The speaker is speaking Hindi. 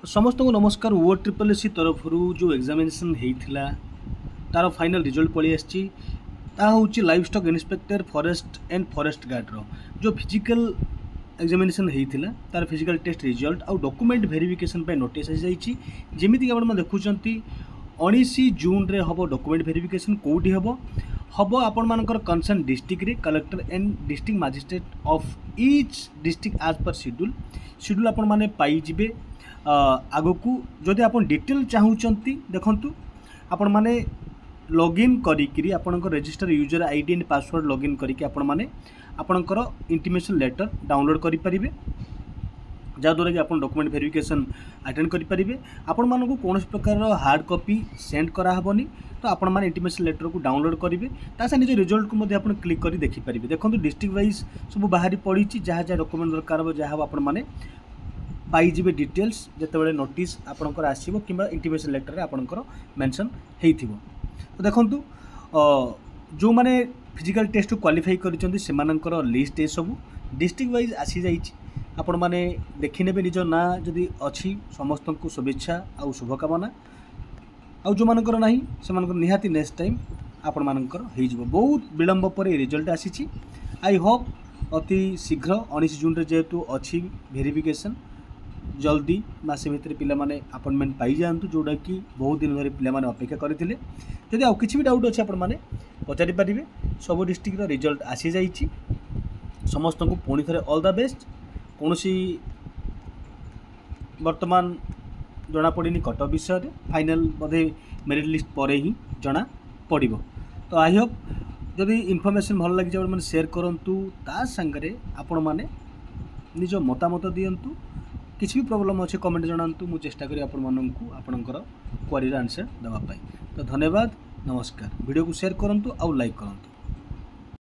समस्त को नमस्कार। ओ ट्रिपल एस तरफ जो एग्जामिनेशन होता तार फाइनल रिजल्ट पलि आसी live stock inspector forest and forest guard जो फिजिकल एग्जामिनेशन होता तार फिजिकल टेस्ट रिजल्ट आउ डॉक्यूमेंट वेरिफिकेशन पे नोटिस आसी जमीक आप देखुं 19 जून रे हम डॉक्यूमेंट वेरिफिकेशन कौटी हम आपण मानकर कंसर्न डिस्ट्रिक्ट रे collector and district magistrate of each district आज पर शेड्यूल आपण माने पाई जिबे। आग को जदि आप डिटेल चाहूँगी देखु आपण मैंने लॉगिन करी आपणकर register user ID and password login करके आपण मैंने आपणकर इंटीमेशन लेटर डाउनलोड करेंगे जहाँद्वारा कि आप डॉक्यूमेंट वेरिफिकेशन अटेंड करेंगे। आपण मानक कौन प्रकार हार्ड कॉपी सेंड कराहबनी तो आपण मैंने इंटीमेशन लेटर को डाउनलोड करेंगे तासा निज रिजल्ट को आप क्लिक कर देखिपारे। देखो डिस्ट्रिक्ट वाइज सब बाहरी पड़ी जहाँ जहाँ डॉक्यूमेंट दरकार हो जहाँ आपण मैंने पाइबे डिटेल्स जिते नोटिस आपणकर आसो कि इंटीमेशन लेटर आपणकर मेंशन हो। तो देखो जो मैंने फिजिकल टेस्ट क्वालिफाई कर लिस्ट ये सब डिस्ट्रिक्ट वाइज आसी जाइए आपण मैंने देखने निज ना जदि अच्छी समस्त को शुभेच्छा आउ शुभकामना आउ जो मानकर ना से निहाती नेक्स्ट टाइम आपण मानकर हो बहुत विलंब पर रिजल्ट आसी। आई होप अति शीघ्र 19 जून रे जेहेतु अच्छी वेरिफिकेशन जल्दी मसे भितर पिला माने अपॉइंटमेंट पाई जातु जोड़ा कि बहुत दिन धरी पिला माने अपेक्षा करते। जदि आउ किसी भी डाउट अच्छे आपण माने पचारि पारिबे। सब डिस्ट्रिक्ट रिजल्ट आसी जाइए समस्त को पुणी थे ऑल द बेस्ट। कौन वर्तमान जना पड़नी कट विषय फाइनल बोधे मेरिट लिस्ट पर ही जना पड़। तो आई होप जदि इनफॉरमेशन भल लगी मैंने शेयर करूँ ता सांगे आपण मैंने निज मतामत दिंतु किसी भी प्रॉब्लम अच्छे कमेंट जनातु मुझे चेष्टा करी आपणकर क्वेरी आंसर देवाई। तो धन्यवाद नमस्कार। वीडियो को शेयर करूँ आउ लाइक करूँ।